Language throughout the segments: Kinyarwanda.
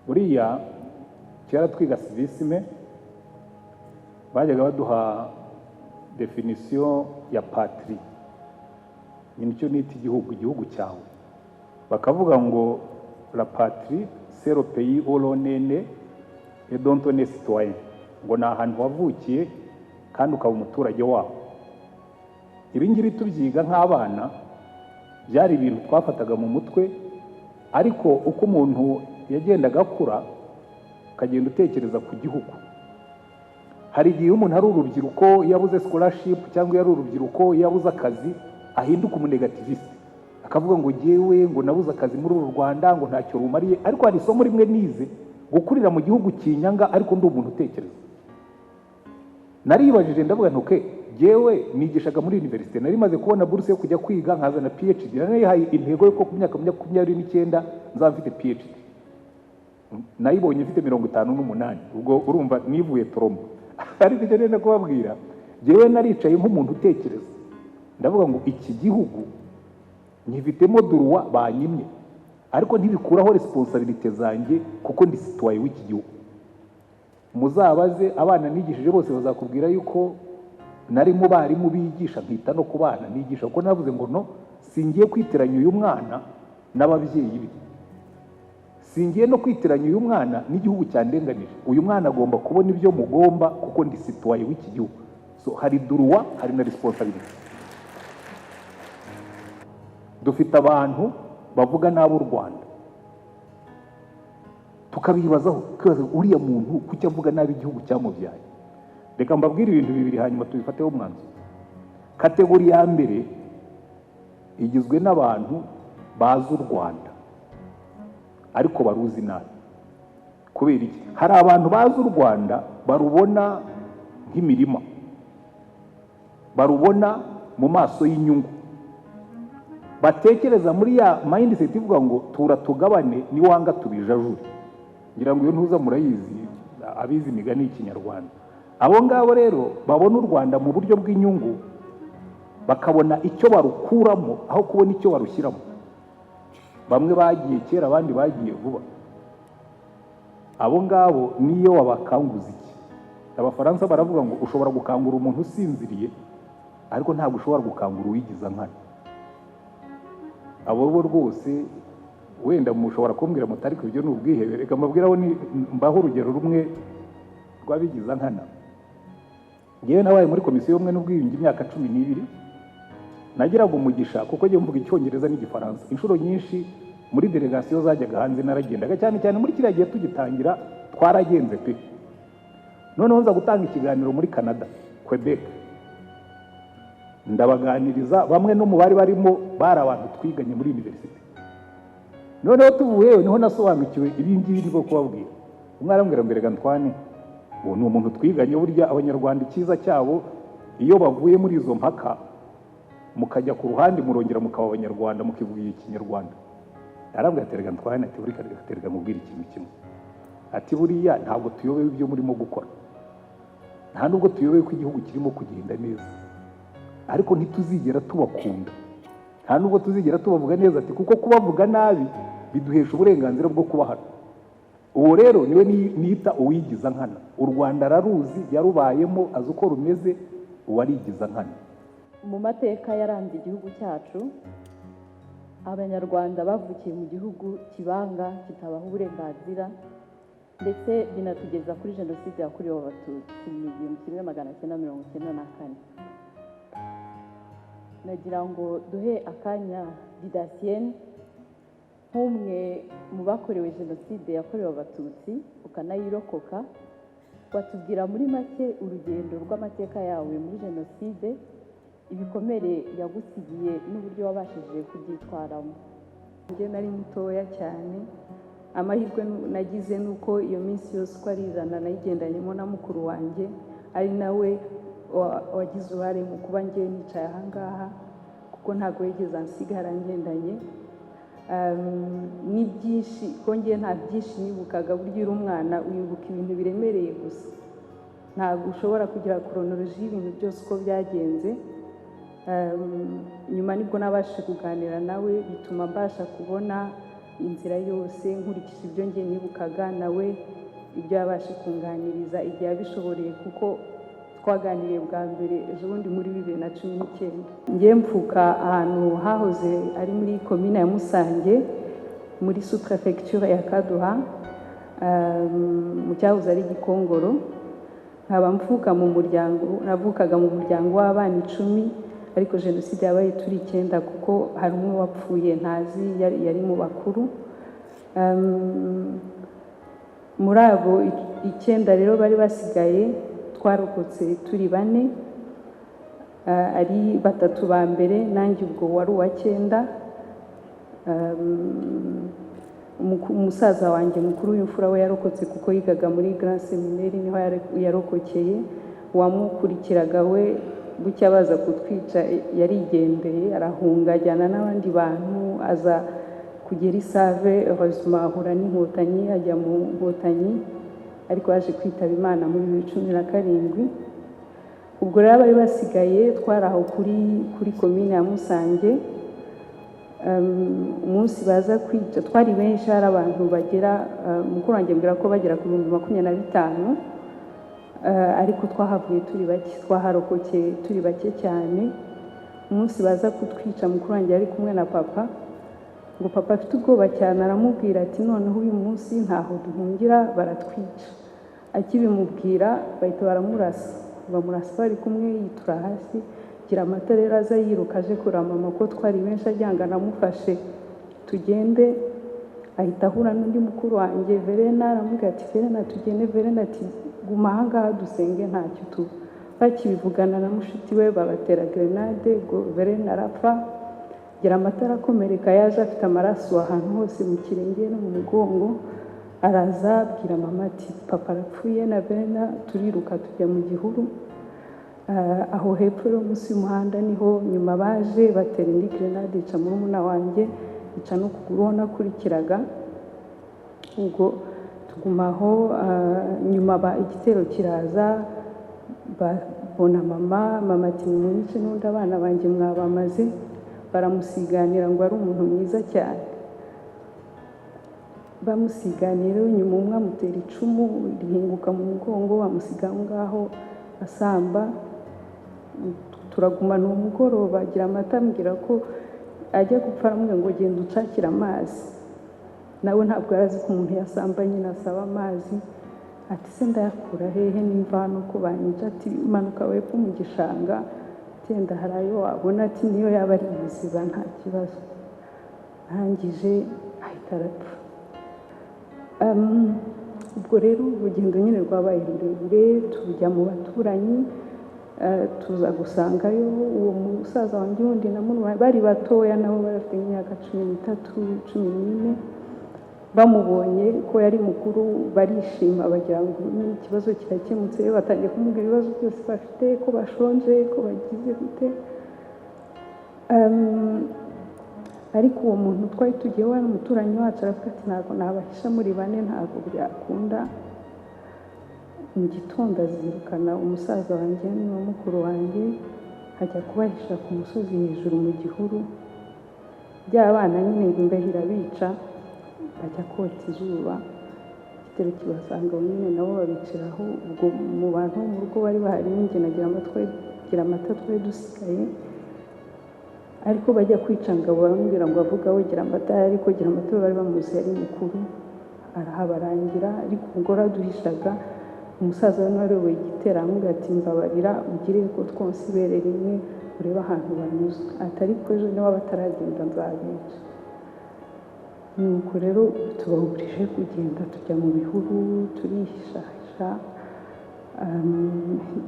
buriya kera twiga civisme bajyaga baduha definition ya patrie, nicyo nita igihugu cyawe, bakavuga ngo la patrie c'est le pays où l'on est né et dont on est citoyen, ngo ni ahantu wavukiye kandi ukaba umuturage waho. Ibi ngibi tubyiga nk'abana byari ibintu twafataga mu mutwe, ariko uko umuntu yagendaga akura akagenda utekereza ku gihugu. Hari igihe umuntu ari urubyiruko yabuze scholarship cyangwa yari urubyiruko yabuze akazi ahinduka umunegativiste, akavuga ngo jewe ngo nabuze akazi muri uru Rwanda ngo ntacyo rumariye. Ariko hari isomo rimwe nize, gukurira mu gihugu kinyanga ariko ndi umuntu utekereza. Naribajije ndavuga ntuke jewe nigishaga muri university, nari maze kubona buruse yo kujya kwiga nkazana PhD, nari hayi intego yo ko ku myaka 29 nzaba mfite PhD. Nayibonye mfite 58, ubwo urumva nivuye trombo. Ariko icyo nenda kubabwira, jewe naricaye nk'umuntu utekereza, ndavuga ngo iki gihugu nkifitemo droit banyimye, ariko ntibikuraho responsabilité zanjye kuko ndi citoyen w'iki gihugu. Muzabaze abana nigishije bose bazakubwira yuko nari mu barimu bigisha nkita no kubana nigisha, kuko navuze ngo no, singiye kwitiranya uyu mwana n'ababyeyi be, singiye no kwitiranya uyu mwana n'igihugu cyandenganije. Uyu mwana agomba kubona ibyo mugomba kuko ndi citoyen w'iki gihugu. So hari droit, hari na responsabilité. Dufite abantu bavuga nabo u Rwanda, tukabibazaho kwibaza uriya muntu kuki avuga nabi igihugu cyamubyaye. Reka mbabwire ibintu bibiri hanyuma tubifateho umwanzuro. Kategori ya mbere igizwe n'abantu bazi u Rwanda ariko baruzi nabi. Kubera iki? Hari abantu bazi u Rwanda barubona nk'imirima, barubona mu maso y'inyungu, batekereza muri ya mindset ivuga ngo tura tugabane ni wanga tubijajure. Ngira ngo iyo ntuza murayizi, abizi imigani y'ikinyarwanda. Abo ngabo rero babona u Rwanda mu buryo bw'inyungu, bakabona icyo barukuramo aho kubona icyo barushyiramo. Bamwe bagiye kera abandi bagiye vuba. Abo ngabo niyo wabakanguza iki? Abafaransa baravuga ngo ushobora gukangura umuntu usinziriye ariko ntabwo ushobora gukangura uwigiza nkana. Abo bo rwose wenda mushobora kumbwira mutari ko ibyo n'ubwihebe. Reka mbabwiraho ni mbaho urugero rumwe rwabigiza nkana. Ngewe nabaye muri komisiyo y'ubumwe n'ubwiyunge imyaka 12, nagiraga umugisha kuko ngiye mvuga icyongereza n'igifaransa. Inshuro nyinshi muri delegation zajyaga hanze naragendaga, cyane muri kiriya gihe tugitangira twaragenze pe. Noneho nza gutanga ikiganiro muri Canada, Quebec. Ndabaganiriza, bamwe no mu bari barimo bari abantu twiganye muri university. Noneho tuvuyeyo niho nasobanukiwe ibi ngibi bwo kubabwira. Umwe arambwira mbere Gantwane, uwo ni umuntu twiganye, burya abanyarwanda ikiza cyabo iyo bavuye muri izo mpaka mukajya ku ruhande murongera mukaba abanyarwanda mukivugira ikinyarwanda. Arambwira ati Gantwane, ati buri katerega mubwira ikintu kimwe, ati buriya ntabwo tuyobewe ibyo murimo gukora, nta nubwo tuyobewe ko igihugu kirimo kugenda neza, ariko ntituzigera tubakunda, nta nubwo tuzigera tubavuga neza, ati kuko kubavuga nabi biduhesha uburenganzira bwo kuba hano. Uwo rero niwe nita uwigiza nkana. U Rwanda araruzi, yarubayemo, azi uko rumeze, uwarigiza nkana. Mu mateka yaranze igihugu cyacu, abanyarwanda bavukiye mu gihugu kibanga kitabaho uburenganzira, ndetse binatugeza kuri Genocide yakorewe Abatutsi mu 1994. Nagira ngo duhe akanya Didasienne nk'umwe mu bakorewe Genocide yakorewe Abatutsi ukanayirokoka, batubwira muri make urugendo rw'amateka yawe muri Genocide, ibikomere yagusigiye n'uburyo wabashije kubyitwaramo. Njye nari mutoya cyane, amahirwe nagize nuko iyo minsi yose uko ari ijana nayigendanyemo na mukuru wanjye, ari nawe wagize uruhare mu kuba njye nicaye aha ngaha, kuko ntabwo yigeze ansigara ngendanye. Ni byinshi ko njye nta byinshi nibukaga, burya uri umwana wibuka ibintu biremereye gusa, ntabwo ushobora kugira chronology y'ibintu byose uko byagenze. Nyuma nibwo nabashije kuganira nawe, bituma mbasha kubona inzira yose nkurikije ibyo ngiye nibukaga, nawe ibyo yabashe kunganiriza igihe yabishoboreye, kuko twaganiriye bwa mbere ejo bundi muri 2019. Ngiye mvuka ahantu hahoze ari muri komine ya Musange muri sous-préfecture ya Kaduha, mu cyahoze ari Gikongoro. Nkaba mvuka mu muryango, navukaga mu muryango w'abana 10, ariko jenoside yabaye turi 9 kuko hari umwe wapfuye ntazi yari mu bakuru. Muri abo 9 rero bari basigaye, twarokotse turi 4, ari 3 ba mbere, nanjye ubwo wari uwa 9. Umusaza wanjye mukuru w'imfura we yarokotse kuko yigaga muri Grand Seminaire, niho yarokokeye. Uwamukurikiraga we bucya baza kutwica yarigendeye, arahunga ajyana n'abandi bantu, aza kugera Isave, heureusement ahura n'inkotanyi, ajya mu nkotanyi, ariko yaje kwitaba Imana muri 2017. Ubwo rero bari basigaye twaraho kuri komine ya Musange. Umunsi baza kwica twari benshi, hari abantu bagera, mukuru wanjye mbwira ko bagera ku 25,000, ariko twahavuye turi bake, twaharokokeye turi bake cyane. Umunsi baza kutwica mukuru wanjye ari kumwe na papa, ngo papa afite ubwoba cyane, aramubwira ati noneho uyu munsi ntaho duhungira, baratwica. Akibimubwira bahita bamurasa bari kumwe, yitura hasi. Gira amata rero aza yiruka aje kuramama ko twari benshi, ajyanga namufashe tugende. Ahita ahura n'undi mukuru wanjye Verena, aramubwira ati Verena tugende. Verena ati guma aha ngaha dusenge ntacyo tuba. Bakibivugana na mushiki we babatera grenade, ngo Verena arapfa. Gira amata arakomereka, yaje afite amaraso ahantu hose mu kirenge no mu mugongo. Araza abwira mama ati papa arapfuye na Verena. Turiruka tujya mu gihuru. Aho hepfo yo munsi y'umuhanda niho nyuma baje batera indi grenade, ica murumuna wanjye, ica no kuguru nakurikiraga. Ubwo tugumaho, nyuma igitero kiraza, babona mama ati munyice n'undi abana banjye mwabamaze. Baramusiganira ngo ari umuntu mwiza cyane. Bamusiganira nyuma umwe amutera icumu rihinguka mu mugongo, bamusiga ngaho asamba. Turagumana umugoroba. Gira amata ambwira ko ajya gupfa, aramubwira ngo genda ucakira amazi. Nawe ntabwo yarazi ko umuntu yasamba nyine asaba amazi. Ati se ndayakura hehe nimva hano ko banyica? Ati manuka wepfo mu gishanga, genda hari ayo wabona. Ati niyo yaba ari ibiziba nta kibazo. Arangije ahita arapfa. Ubwo rero urugendo nyine rwabaye rurerure, tujya mu baturanyi, tuza gusangayo uwo musaza wanjye wundi na murumuna bari batoya, nabo barafite imyaka 13, 14. Bamubonye ko yari mukuru barishima, bagira ngo ikibazo kirakemutse. Batangiye kumubwira ibibazo byose bafite, ko bashonje, ko bagize gute. Ariko uwo muntu twari tugiyeho ari umuturanyi wacu, aravuga ati ntabwo nabahisha muri 4, ntabwo byakunda. Mu gitondo azirukana umusaza wanjye n'uwa mukuru wanjye, ajya kubahisha ku musozi hejuru mu gihuru. By'abana nyine ngo imbeho irabica, bajya kota izuba, igitero kibasanga nyine nabo babiciraho. Ubwo mu bantu mu rugo bari bahari, njye nagira amata twari dusigaye. Ariko bajya kwica ngabo baramubwira ngo avuga we Gira amata, ariko Gira amata bari bamuzi yari mukuru, arahabarangira. Ariko ubwo raduhishaga, umusaza we wayoboye igitero aramubwira ati mbabarira ugire ko twonse ibere rimwe, ureba ahantu banyuze. Atari ko ejo niba bataragenda nzabica. Nuko rero tubaburije kugenda, tujya mu bihuru turihishahisha.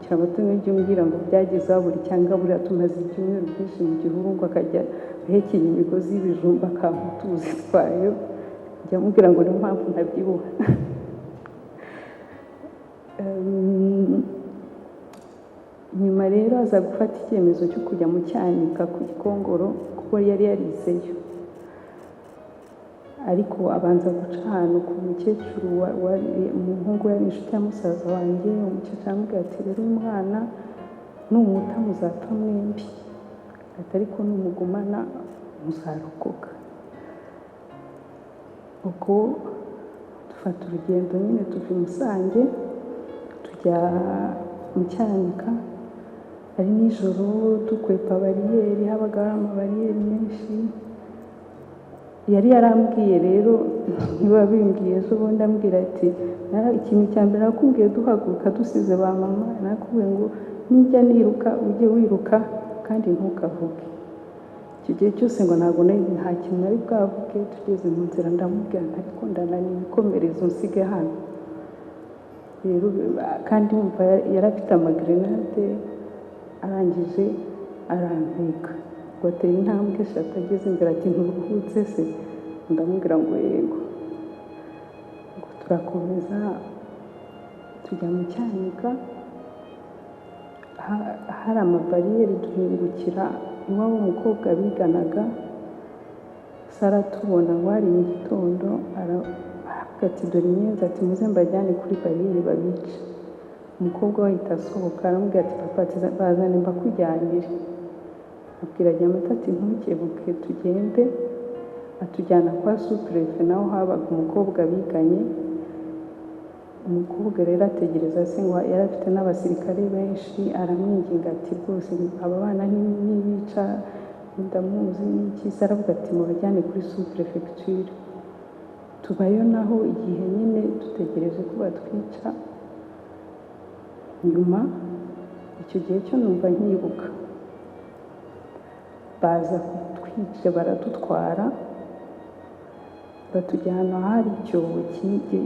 Gira amata n'ibyo mbwira ngo byageze aho buri cyangwa buriya tumaze ibyumweru byinshi mu gihuru, ngo akajya ahekenya imigozi y'ibijumba akampa tuzi twayo. Njya mubwira ngo niyo mpamvu ntabyibuha. Nyuma rero aza gufata icyemezo cyo kujya mu Cyanika ku Gikongoro, kuko yari yariseyo. Ariko abanza guca ahantu ku mukecuru umuhungu yari inshuti ya musaza wanjye. Umukecuru aramubwira ati rero umwana numuta muzapfa mwembi, ati ariko numugumana muzarokoka. ubwo dufata urugendo nyine tuva i Musange tujya mu Cyanika, ari nijoro dukwepa bariyeri, habaga hari amabariyeri menshi. Yari yarambwiye rero, niba bimbwiye ejo bundi ambwira ati ikintu cya mbere nakubwiye duhaguruka dusize ba mama, nakubwiye ngo nijya niruka ujye wiruka kandi ntukavuge. Icyo gihe cyose ngo ntabwo nta kintu nari bwavuge. Tugeze mu nzira ndamubwira ariko ndananiwe, ikomereze unsige hano. Rero kandi wumva yari afite amagrenade, arangije arantwika ngo ateye intambwe 3 ageze imbere ati nturuhutse se? Ndamubwira ngo yego. Ngo turakomeza tujya mu Cyanika, hari amabariyeri duhingukira iwabo umukobwa biganaga. Sara tubona ngo hari mu gitondo, aravuga ati dore inyenzi, ati muze mbajyane kuri bariyeri babice. Umukobwa we ahita asohoka aramubwira ati papa bazane mbakujyanire. Abwira Nyamata ati ntukebuke tugende. Atujyana kwa supurefe, naho habaga umukobwa biganye. Umukobwa rero ategereza se ngo yari afite n'abasirikare benshi, aramwinginga ati rwose aba bana n'ibica ndamuzi n'iki. Aravuga ati mubajyane kuri suprefecture. Tubayo naho igihe nyine dutegereje ko batwica. Nyuma icyo gihe cyo numva nkibuka, baza kutwica baradutwara, batujyana ahari icyobo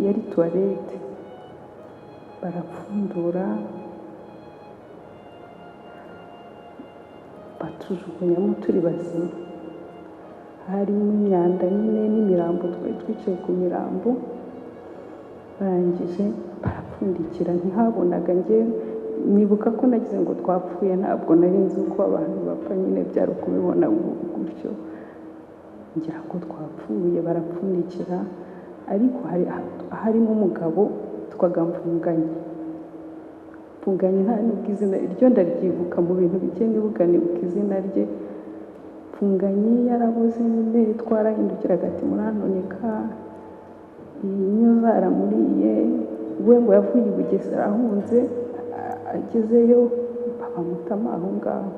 yari tuwarete, barapfundura batujugunyamo turi bazima. Harimo imyanda nyine n'imirambo, twari twicaye ku mirambo. Barangije barapfundikira, ntihabonaga. Njye nibuka ko nagize ngo twapfuye, ntabwo nari nzi uko abantu bapfa, nyine byari ukubibona gutyo ngira ngo twapfuye. Barapfundikira, ariko harimo umugabo twaga Mfunganye. Nta nubwo izina ryo ndaryibuka, mu bintu bike nibuka izina rye. Mfunganye yarabuze nyine, twarahindukiraga ati muranoneka, inyo zaramuriye. We ngo yavuye i Bugesera ahunze, agezeyo babamutama aho ngaho.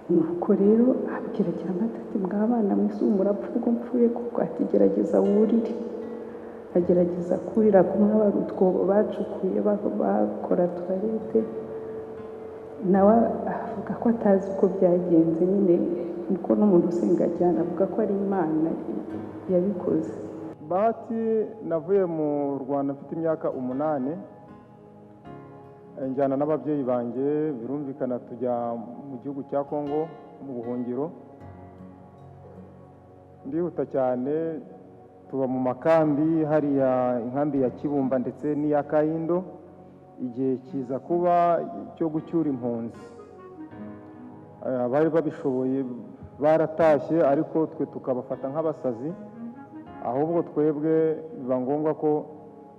Nuko rero abwira Nyamata ati mwabana mwese murapfa ubwo mpfuye kuko, ati gerageza wurire. Agerageza kurira, kumwe bari utwobo bacukuye bakora tuwarete. Nawe avuga ko atazi uko byagenze, nyine nuko n'umuntu usenga cyane avuga ko ari Imana yabikoze. Bahati navuye mu Rwanda mfite imyaka 8, njyana n'ababyeyi banjye, birumvikana tujya mu gihugu cya Kongo mu buhungiro. Ndihuta cyane, tuba mu makambi, hariya inkambi ya Kibumba ndetse n'iya Kayindo. Igihe kiza kuba cyo gucyura impunzi, abari babishoboye baratashye, ariko twe tukabafata nk'abasazi. Ahubwo twebwe biba ngombwa ko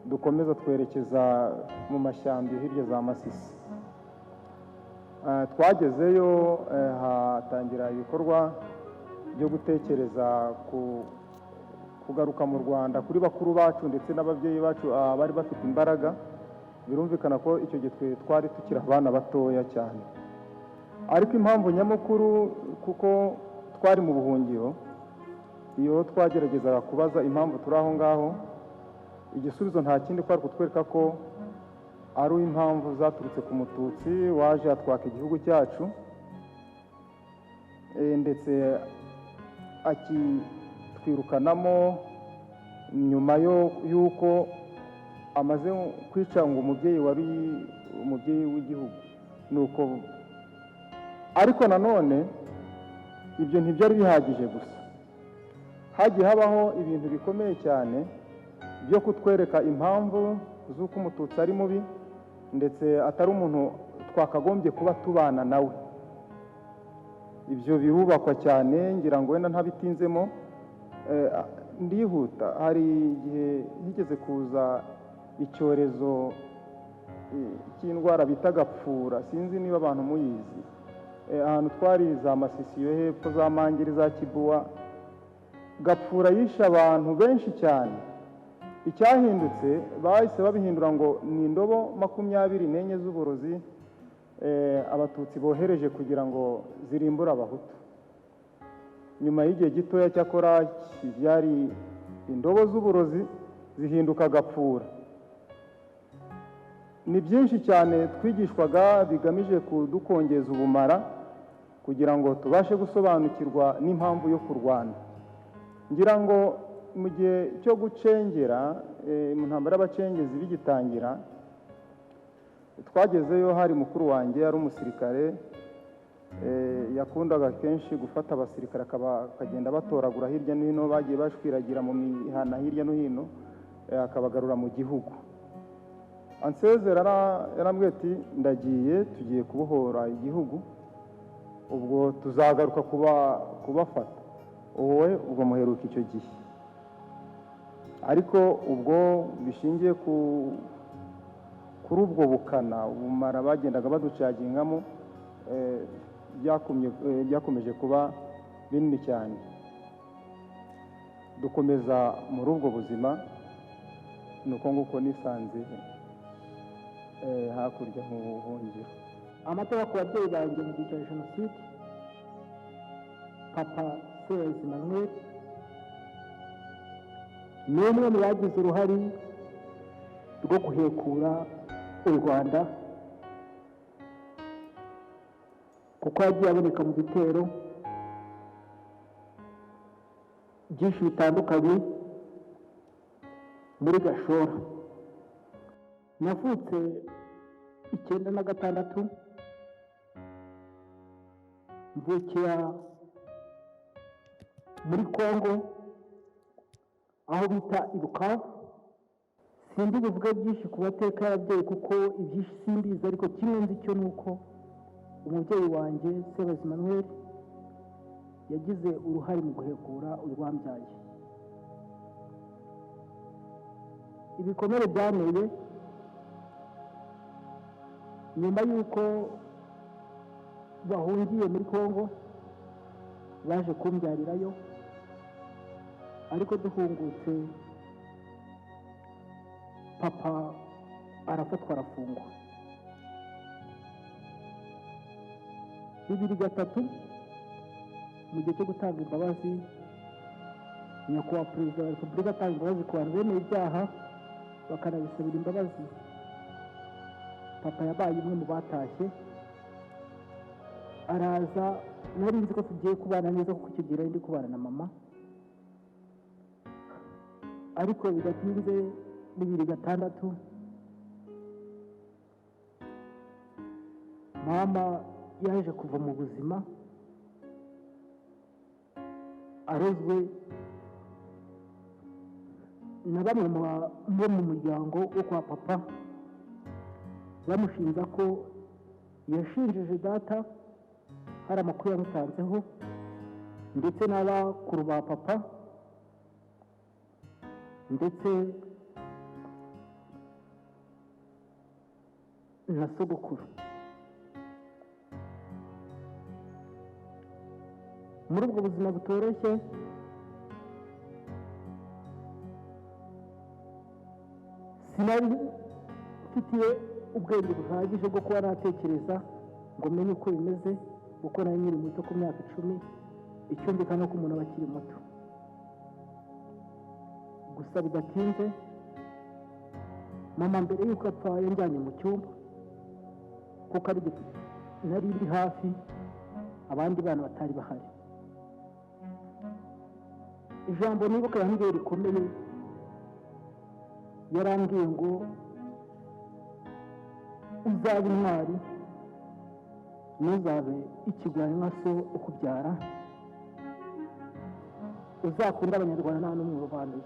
dukomeza twerekeza mu mashyamba hirya za Masisi. Twagezeyo, hatangira ibikorwa byo gutekereza kugaruka mu Rwanda kuri bakuru bacu ndetse n'ababyeyi bacu bari bafite imbaraga. Birumvikana ko icyo gihe twari tukiri abana batoya cyane, ariko impamvu nyamukuru kuko twari mu buhungiro, iyo twageragezaga kubaza impamvu turi aho ngaho, igisubizo nta kindi kwari kutwereka ko ari impamvu zaturutse ku Mututsi waje atwaka igihugu cyacu, ndetse akitwirukanamo nyuma y'uko amaze kwica ngo umubyeyi wari umubyeyi w'igihugu. Nuko ariko nanone ibyo ntibyari bihagije gusa, hagiye habaho ibintu bikomeye cyane byo kutwereka impamvu z'uko Umututsi ari mubi, ndetse atari umuntu twakagombye kuba tubana nawe. Ibyo birubakwa cyane, ngira ngo wenda ntabitinzemo. Ndihuta, hari igihe higeze kuza icyorezo cy'indwara bita gapfura, sinzi niba abantu muyizi. Ahantu twari za Masisi yo hepfo, za Mangiri, za Kibuwa, Gapfura yishe abantu benshi cyane. Icyahindutse bahise babihindura ngo ni indobo 24 z'uburozi abatutsi bohereje kugira ngo zirimbure abahutu. Nyuma y'igihe gitoya cyakora byari indobo z'uburozi zihinduka Gapfura. Ni byinshi cyane twigishwaga bigamije kudukongeza ubumara kugira ngo tubashe gusobanukirwa n'impamvu yo kurwana. Ngira ngo mu gihe cyo gucengera mu ntambara y'abacengezi bigitangira, twagezeyo hari mukuru wanjye ari umusirikare, yakundaga kenshi gufata abasirikare akagenda batoragura hirya no hino, bagiye bashwiragira mu mihana hirya no hino, akabagarura mu gihugu. Ansezera yarambwiye ati ndagiye, tugiye kubohora igihugu, ubwo tuzagaruka kubafata, wowe ubwo muheruka icyo gihe. Ariko ubwo bishingiye kuri ubwo bukana ubumara bagendaga baducagingamo, byakomeje kuba binini cyane. Dukomeza muri ubwo buzima, nuko nguko nisanze hakurya mu buhungiro. Amateka ku babyeyi banjye mu gihe cya Jenoside, papa Emmanuel ni umwe mu bagize uruhare rwo guhekura u Rwanda, kuko yagiye aboneka mu bitero byinshi bitandukanye muri Gashora. Navutse 1996, mvukira muri Kongo aho bita Ibukavu. Sindi buvuge byinshi ku mateka y'ababyeyi kuko ibyinshi simbizi, ariko kimwe nzi cyo nuko umubyeyi wanjye Emmanuel yagize uruhare mu guhekura urwambyaye. Ibikomere byaneye nyuma y'uko bahungiye muri Kongo, baje kumbyarirayo, ariko duhungutse papa arafatwa arafungwa. 2003 mu gihe cyo gutanga imbabazi, nyakubahwa perezida wa repubulika atanga imbabazi ku bantu bemeye ibyaha bakanabisabira imbabazi. Papa yabaye umwe mu batashye, araza. Nari nzi ko tugiye kubana neza kuko icyo gihe ndi kubana na mama, ariko bidatinze 2006 mama yaje kuva mu buzima arozwe na bamwe mu muryango wo kwa papa, bamushinja ko yashinjije data. Hari amakuru yamutanzeho ndetse n'abakuru ba papa ndetse na sogokuru. Muri ubwo buzima butoroshye, sinari mfitiye ubwenge buhagije bwo kuba natekereza ngo menye uko bimeze, kuko nari nkiri muto ku myaka 10, icyumvikana ko umuntu aba akiri muto. Gusa bidatinze mama mbere y'uko apfa yanjyanye mu cyumba, kuko ari nari ndi hafi, abandi bana batari bahari. Ijambo nibuka yambwiye rikomeye, yarambwiye ngo uzabe intwari, ntuzabe ikigwari nka so ukubyara, uzakunda abanyarwanda nta n'umwe urobanuye.